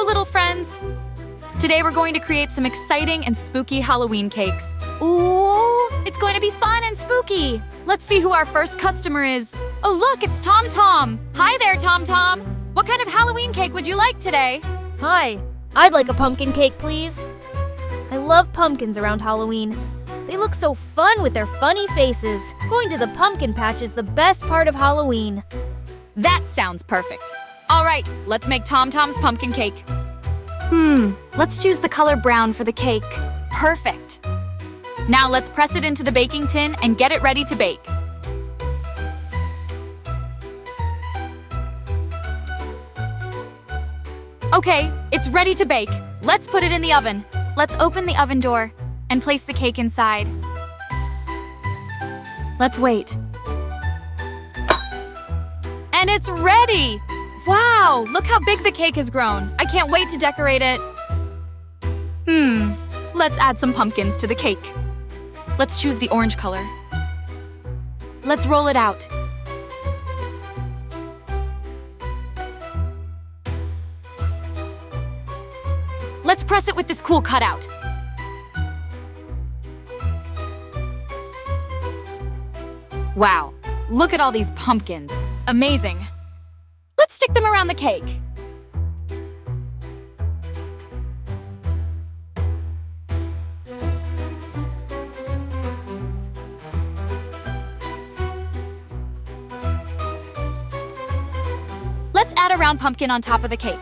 Hello, little friends! Today we're going to create some exciting and spooky Halloween cakes. Ooh, it's going to be fun and spooky! Let's see who our first customer is. Oh look, it's Tomtom! Hi there, Tomtom! What kind of Halloween cake would you like today? Hi, I'd like a pumpkin cake, please. I love pumpkins around Halloween. They look so fun with their funny faces. Going to the pumpkin patch is the best part of Halloween. That sounds perfect. All right, let's make Tomtom's pumpkin cake. Let's choose the color brown for the cake. Perfect. Now let's press it into the baking tin and get it ready to bake. Okay, it's ready to bake. Let's put it in the oven. Let's open the oven door and place the cake inside. Let's wait. And it's ready! Wow, look how big the cake has grown. I can't wait to decorate it. Let's add some pumpkins to the cake. Let's choose the orange color. Let's roll it out. Let's press it with this cool cutout. Wow, look at all these pumpkins. Amazing. Let's stick them around the cake. Let's add a round pumpkin on top of the cake.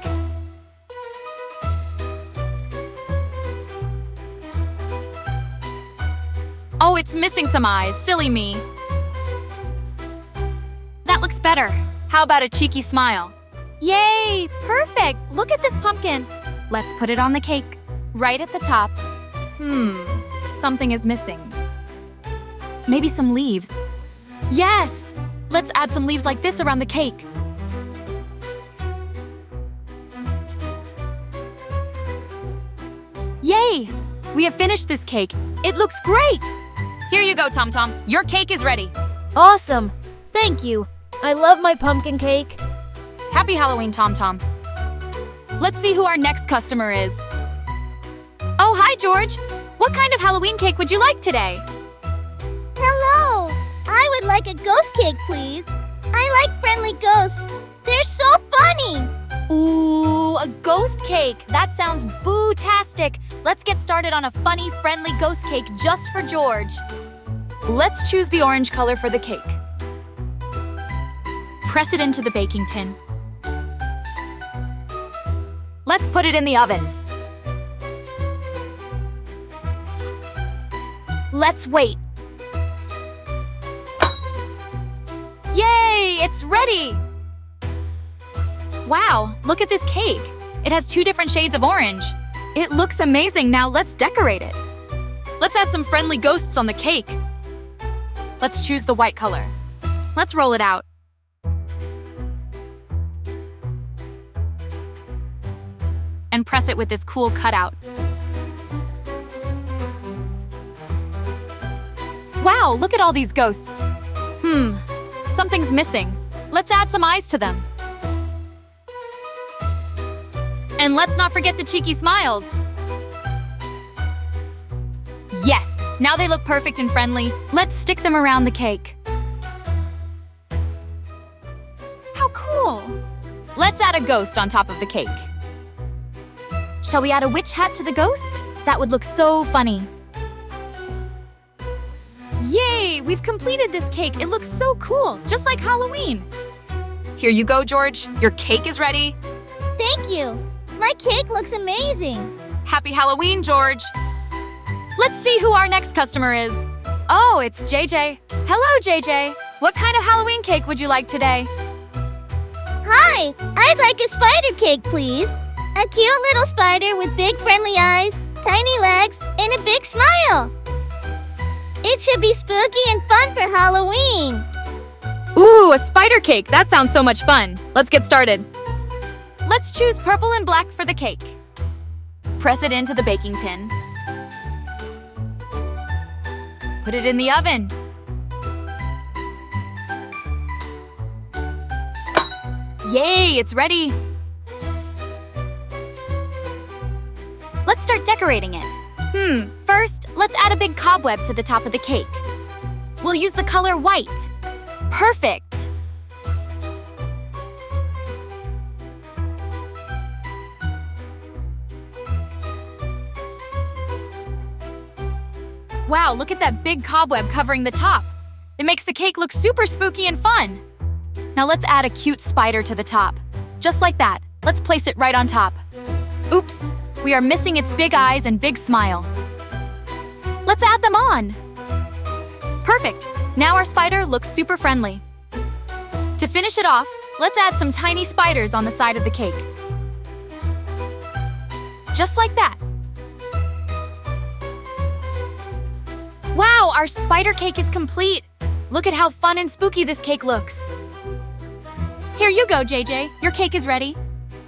Oh, it's missing some eyes. Silly me. That looks better. How about a cheeky smile? Yay! Perfect! Look at this pumpkin. Let's put it on the cake, right at the top. Something is missing. Maybe some leaves. Yes! Let's add some leaves like this around the cake. Yay! We have finished this cake. It looks great! Here you go, Tomtom. Your cake is ready. Awesome! Thank you. I love my pumpkin cake. Happy Halloween, Tomtom. Let's see who our next customer is. Oh, hi, George. What kind of Halloween cake would you like today? Hello! I would like a ghost cake, please. I like friendly ghosts. They're so funny! Ooh, a ghost cake. That sounds boo-tastic. Let's get started on a funny, friendly ghost cake just for George. Let's choose the orange color for the cake. Press it into the baking tin. Let's put it in the oven. Let's wait. Yay! It's ready! Wow, look at this cake. It has 2 different shades of orange. It looks amazing. Now let's decorate it. Let's add some friendly ghosts on the cake. Let's choose the white color. Let's roll it out. And press it with this cool cutout. Wow, look at all these ghosts. Something's missing. Let's add some eyes to them. And let's not forget the cheeky smiles. Yes, now they look perfect and friendly. Let's stick them around the cake. How cool! Let's add a ghost on top of the cake. Shall we add a witch hat to the ghost? That would look so funny. Yay! We've completed this cake. It looks so cool, just like Halloween. Here you go, George. Your cake is ready. Thank you. My cake looks amazing. Happy Halloween, George. Let's see who our next customer is. Oh, it's JJ. Hello, JJ. What kind of Halloween cake would you like today? Hi, I'd like a spider cake, please. A cute little spider with big friendly eyes, tiny legs, and a big smile. It should be spooky and fun for Halloween. Ooh, a spider cake. That sounds so much fun. Let's get started. Let's choose purple and black for the cake. Press it into the baking tin. Put it in the oven. Yay, it's ready. let's start decorating it. First, let's add a big cobweb to the top of the cake. We'll use the color white. Perfect! Wow, look at that big cobweb covering the top. It makes the cake look super spooky and fun. Now let's add a cute spider to the top. Just like that. Let's place it right on top. Oops, we are missing its big eyes and big smile. Let's add them on. Perfect. Now our spider looks super friendly. To finish it off, let's add some tiny spiders on the side of the cake. Just like that. Wow, our spider cake is complete. Look at how fun and spooky this cake looks. Here you go, JJ. Your cake is ready.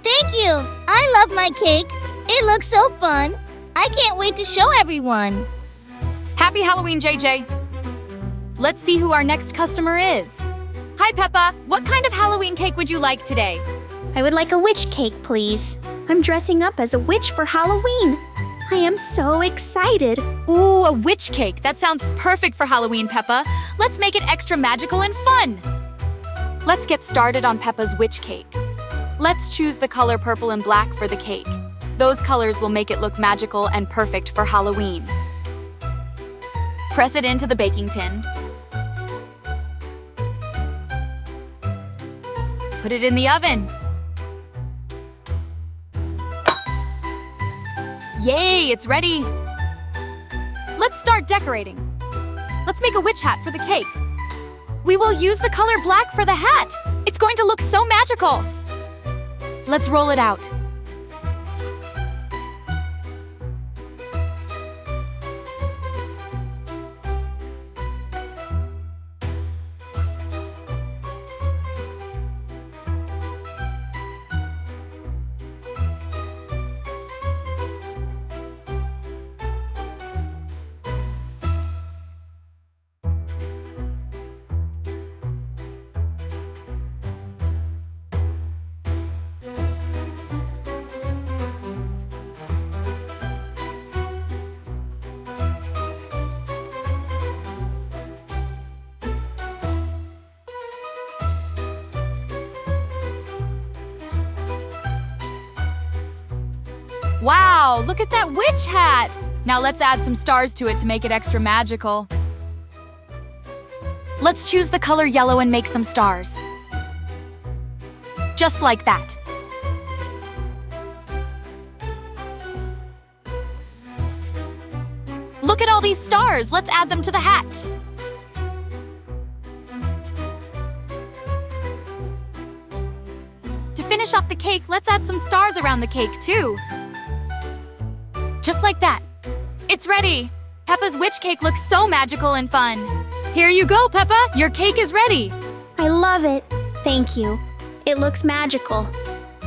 Thank you. I love my cake. It looks so fun. I can't wait to show everyone. Happy Halloween, JJ. Let's see who our next customer is. Hi, Peppa. What kind of Halloween cake would you like today? I would like a witch cake, please. I'm dressing up as a witch for Halloween. I am so excited. Ooh, a witch cake. That sounds perfect for Halloween, Peppa. Let's make it extra magical and fun. Let's get started on Peppa's witch cake. Let's choose the color purple and black for the cake. Those colors will make it look magical and perfect for Halloween. Press it into the baking tin. Put it in the oven. Yay, it's ready. Let's start decorating. Let's make a witch hat for the cake. We will use the color black for the hat. It's going to look so magical. Let's roll it out. Wow, look at that witch hat! Now let's add some stars to it to make it extra magical. Let's choose the color yellow and make some stars. Just like that. Look at all these stars! Let's add them to the hat. To finish off the cake, let's add some stars around the cake too. Just like that. It's ready! Peppa's witch cake looks so magical and fun. Here you go, Peppa! Your cake is ready! I love it. Thank you. It looks magical.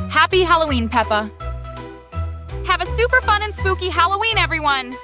Happy Halloween, Peppa! Have a super fun and spooky Halloween, everyone!